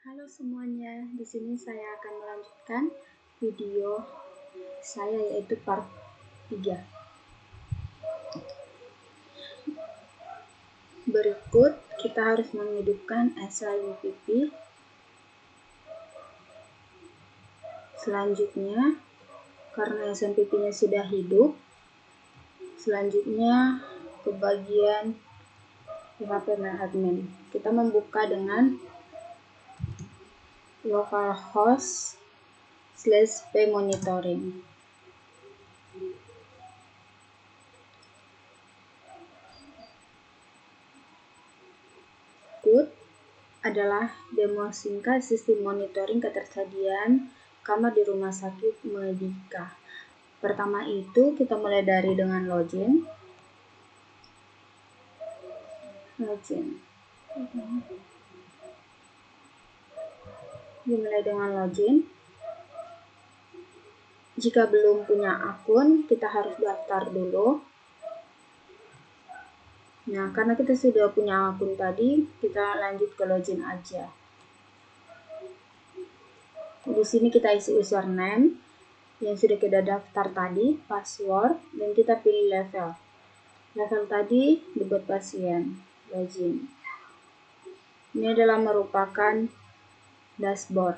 Halo semuanya, di sini saya akan melanjutkan video saya yaitu part 3. Berikut kita harus menghidupkan SIMPP. Selanjutnya, karena SIMPP-nya sudah hidup, selanjutnya ke bagian PHP admin. Kita membuka dengan localhost/pmonitoring. Berikut adalah demo singkat sistem monitoring ketersediaan kamar di Rumah Sakit Medika. Pertama itu kita mulai dari dengan login. Dimulai dengan login. Jika belum punya akun, kita harus daftar dulu. Nah, karena kita sudah punya akun tadi, kita lanjut ke login aja. Di sini kita isi username yang sudah kita daftar tadi, password, dan kita pilih level. Level tadi dibuat pasien, login. Ini adalah merupakan dashboard.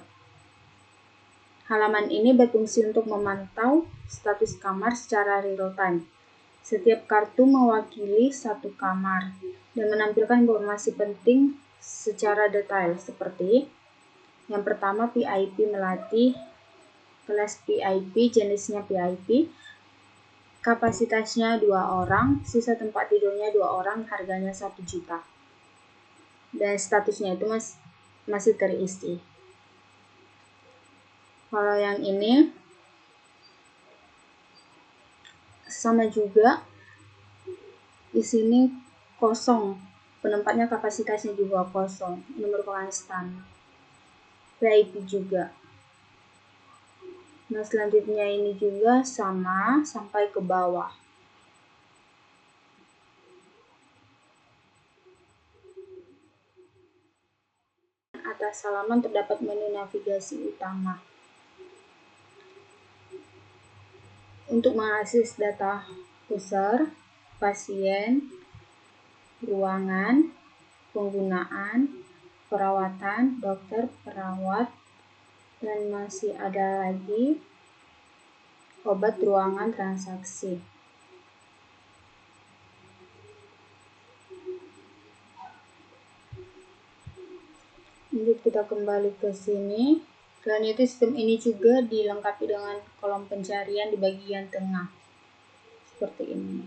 Halaman ini berfungsi untuk memantau status kamar secara real time. Setiap kartu mewakili satu kamar dan menampilkan informasi penting secara detail seperti yang pertama PIP melati, kelas PIP, jenisnya PIP, kapasitasnya 2 orang, sisa tempat tidurnya 2 orang, harganya 1 juta. Dan statusnya itu masih terisi. Kalau yang ini sama juga, di sini kosong, penempatnya kapasitasnya juga kosong, ini merupakan standar. VIP juga. Nah, selanjutnya ini juga sama sampai ke bawah. Atas halaman terdapat menu navigasi utama. Untuk mengakses data user, pasien, ruangan, penggunaan, perawatan, dokter, perawat, dan masih ada lagi obat, ruangan, transaksi. Lanjut kita kembali ke sini. Selain itu sistem ini juga dilengkapi dengan kolom pencarian di bagian tengah. Seperti ini.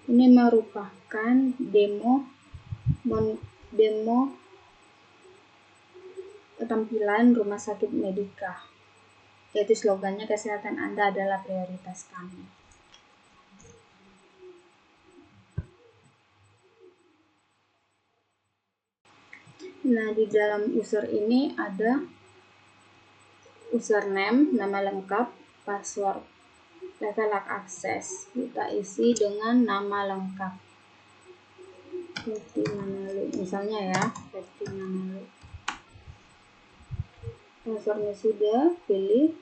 Ini merupakan demo tampilan Rumah Sakit Medika, yaitu slogannya kesehatan Anda adalah prioritas kami. Nah, di dalam user ini ada username, nama lengkap, password, level hak akses. Kita isi dengan nama lengkap. Misalnya ya, passwordnya sudah, pilih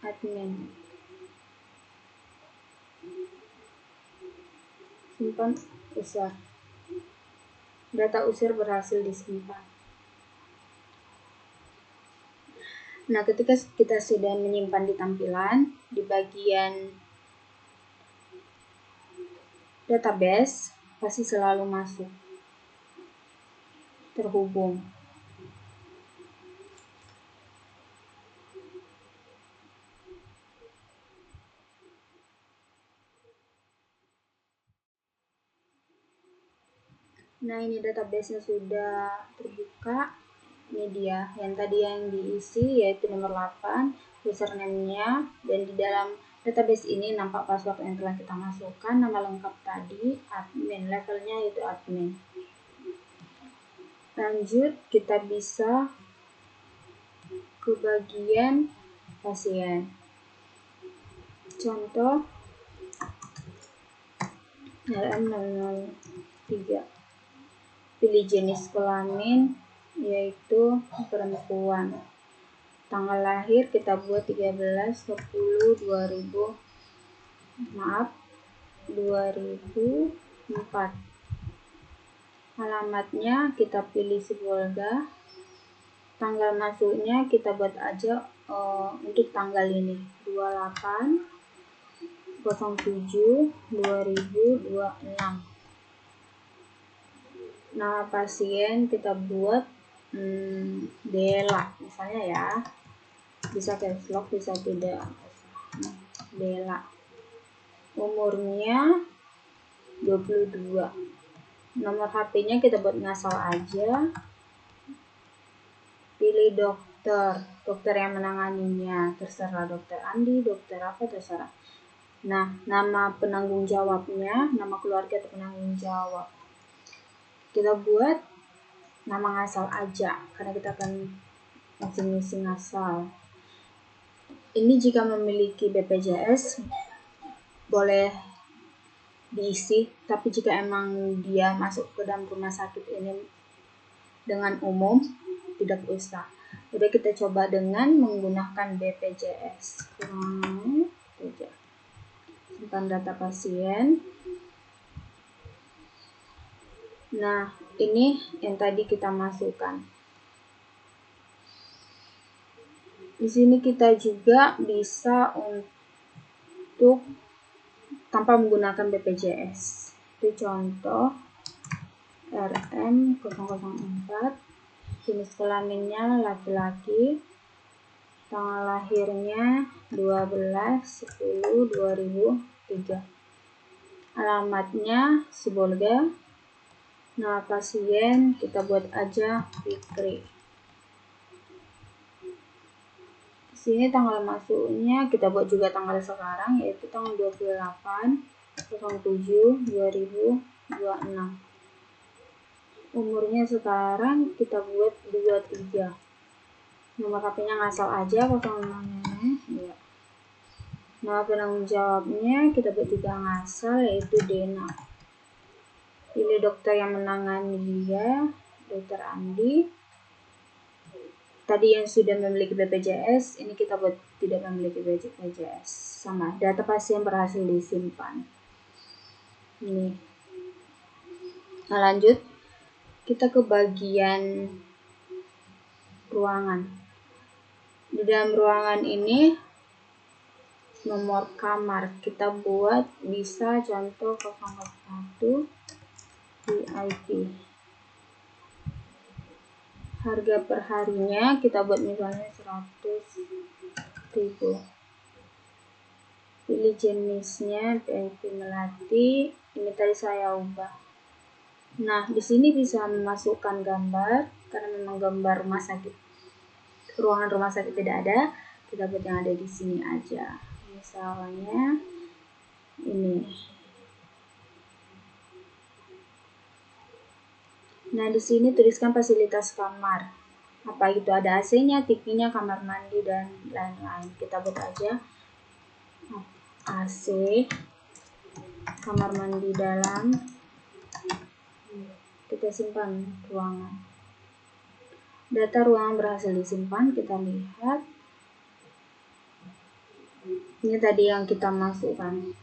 admin. Simpan user. Data user berhasil disimpan. Nah, ketika kita sudah menyimpan di tampilan, di bagian database pasti selalu masuk, terhubung. Nah, ini database-nya sudah terbuka. Ini dia yang tadi yang diisi, yaitu nomor 8, username-nya, dan di dalam database ini nampak password yang telah kita masukkan, nama lengkap tadi, admin, levelnya yaitu admin. Lanjut, kita bisa ke bagian pasien. Contoh, LM003. Pilih jenis kelamin, yaitu perempuan. Tanggal lahir kita buat 2004. Alamatnya kita pilih Sibolga. Tanggal masuknya kita buat aja untuk tanggal ini 28/07/2026. Nama pasien kita buat Dela misalnya ya, bisa caps lock bisa tidak. Dela, umurnya 22. Nomor HP-nya kita buat ngasal aja. Pilih dokter yang menanganinya, terserah dokter Andi, dokter apa terserah. Nah, nama penanggung jawabnya, nama keluarga atau penanggung jawab kita buat nama ngasal aja, karena kita akan masing-masing ngasal. Ini jika memiliki BPJS boleh diisi, tapi jika emang dia masuk ke dalam rumah sakit ini dengan umum tidak usah. Udah, kita coba dengan menggunakan BPJS. Simpan data pasien. Nah, ini yang tadi kita masukkan. Di sini kita juga bisa untuk tanpa menggunakan BPJS. Itu contoh RM004. Jenis kelaminnya laki-laki. Tanggal lahirnya 12/10/2003. Alamatnya Sibolga. Nama pasien kita buat aja Fikri. Di sini tanggal masuknya kita buat juga tanggal sekarang, yaitu tanggal 28/07/2026. Umurnya sekarang kita buat 23. Nomor HP-nya ngasal aja 06. Ya. Nama penanggung jawabnya kita buat juga ngasal, yaitu Dena. Pilih dokter yang menangani dia, dokter Andi. Tadi yang sudah memiliki BPJS, ini kita buat tidak memiliki BPJS. Sama, data pasien berhasil disimpan. Ini. Nah, lanjut kita ke bagian ruangan. Di dalam ruangan ini nomor kamar kita buat bisa contoh 01 VIP. Harga per harinya kita buat misalnya 100.000. Pilih jenisnya VIP melati. Ini tadi saya ubah. Nah, di sini bisa memasukkan gambar karena memang gambar rumah sakit, ruangan rumah sakit tidak ada. Kita buat yang ada di sini aja. Misalnya ini. Nah, di sini tuliskan fasilitas kamar. Apa itu, ada AC-nya, TV-nya, kamar mandi, dan lain-lain. Kita buat aja AC, kamar mandi dalam. Kita simpan ruangan. Data ruangan berhasil disimpan, kita lihat. Ini tadi yang kita masukkan.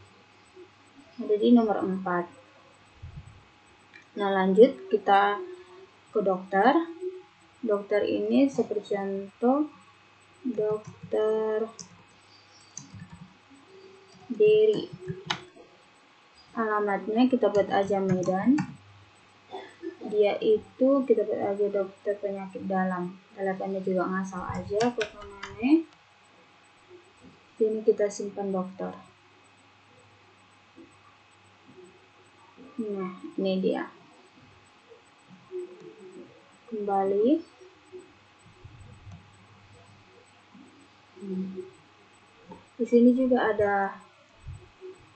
Ada di nomor 4. Nah, lanjut kita ke dokter. Dokter ini seperti contoh dokter Dery. Alamatnya kita buat aja Medan. Dia itu kita buat aja dokter penyakit dalam. Teleponnya juga ngasal aja 06. Sini kita simpan dokter. Nah, ini dia. Kembali. Di sini juga ada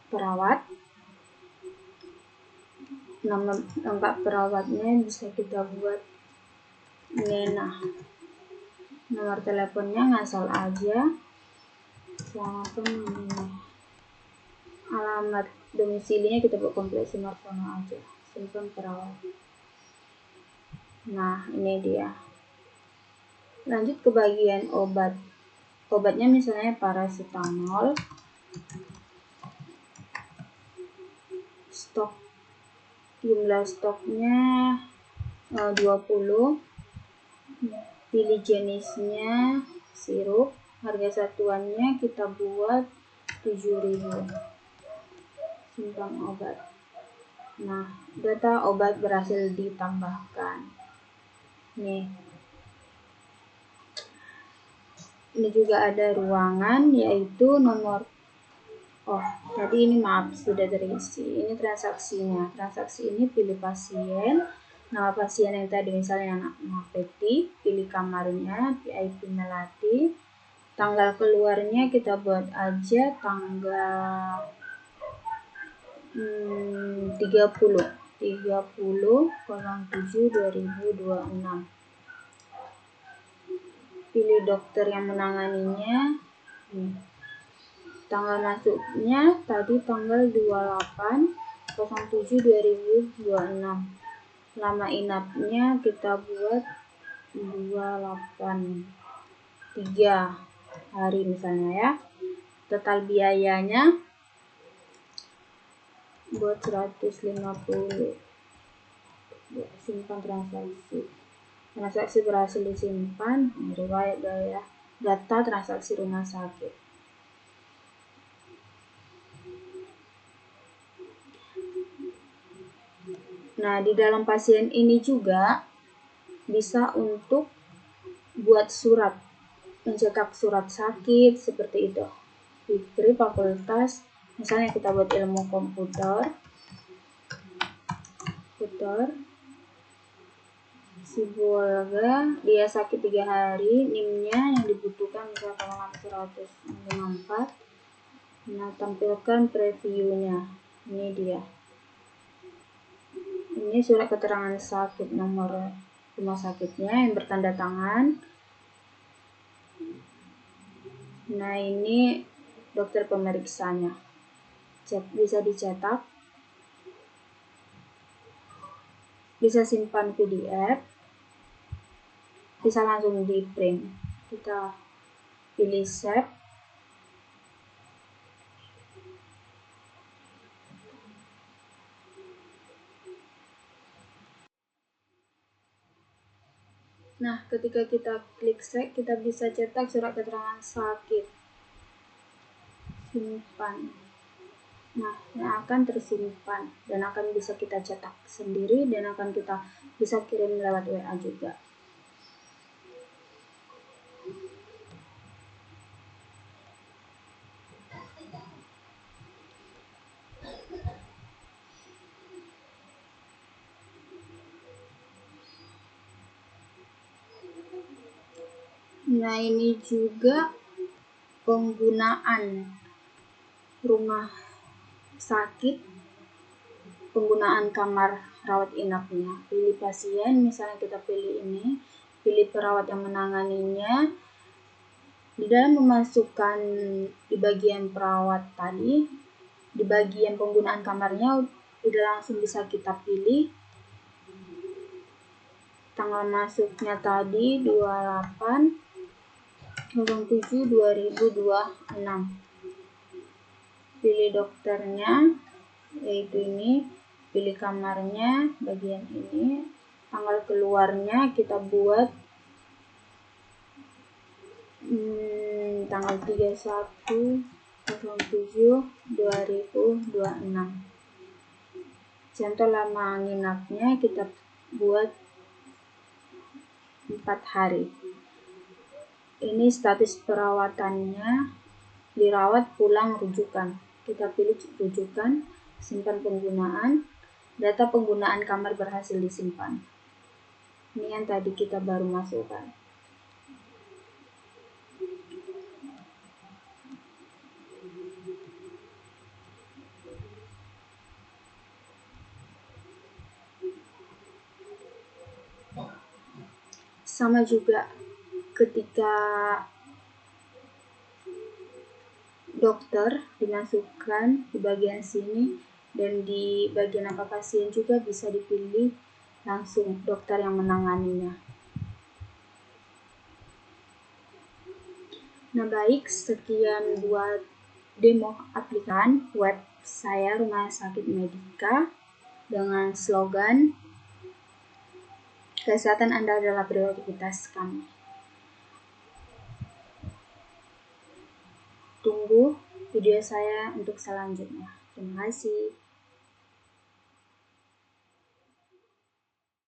perawat. Nama lengkap perawatnya bisa kita buat Nena. Nomor teleponnya ngasal aja. Alamat domisilinya kita buat kompleks Sumarsono aja, simpan perawat. Nah, ini dia. Lanjut ke bagian obat. Obatnya misalnya paracetamol. Stok, jumlah stoknya 20. Pilih jenisnya sirup. Harga satuannya kita buat 7.000. Simpan obat. Nah, data obat berhasil ditambahkan. Nih. Ini juga ada ruangan, yaitu nomor. Oh, tadi ini maaf sudah terisi. Ini transaksinya. Transaksi ini pilih pasien, nama pasien yang tadi misalnya nama Peti, pilih kamarnya, VIP Melati. Tanggal keluarnya kita buat aja tanggal 30/07/2026. Pilih dokter yang menanganinya. Tanggal masuknya tadi tanggal 28/07/2026. Lama inapnya kita buat 3 hari misalnya ya. Total biayanya buat 150. Simpan transaksi. Transaksi berhasil disimpan. Riwayat data transaksi rumah sakit. Nah, di dalam pasien ini juga bisa untuk buat surat, mencetak surat sakit seperti itu. Fikri fakultas, misalnya kita buat ilmu komputer, Sibolga, dia sakit 3 hari, NIM-nya yang dibutuhkan misalkan 154. Nah, tampilkan previewnya. Ini dia. Ini surat keterangan sakit, nomor rumah sakitnya yang bertanda tangan. Nah, ini dokter pemeriksanya. Bisa dicetak. Bisa simpan PDF. Bisa langsung di print. Kita pilih save. Nah, ketika kita klik save, kita bisa cetak surat keterangan sakit. Simpan. Nah, yang akan tersimpan dan akan bisa kita cetak sendiri dan akan kita bisa kirim lewat WA juga. Nah, ini juga penggunaan rumah sakit, penggunaan kamar rawat inapnya. Pilih pasien, misalnya kita pilih ini, pilih perawat yang menanganinya. Di dalam memasukkan di bagian perawat tadi, di bagian penggunaan kamarnya udah langsung bisa kita pilih. Tanggal masuknya tadi 28/07/2026. Pilih dokternya, yaitu ini. Pilih kamarnya, bagian ini. Tanggal keluarnya kita buat tanggal 31/07/2026. Contoh lama nginapnya kita buat 4 hari. Ini status perawatannya, dirawat pulang rujukan. Kita pilih rujukan, simpan penggunaan, data penggunaan kamar berhasil disimpan. Ini yang tadi kita baru masukkan. Sama juga ketika dokter dimasukkan di bagian sini, dan di bagian apa pasien juga bisa dipilih langsung dokter yang menanganinya. Nah baik, sekian buat demo aplikasi web saya Rumah Sakit Medika dengan slogan kesehatan Anda adalah prioritas kami. Tunggu video saya untuk selanjutnya. Terima kasih.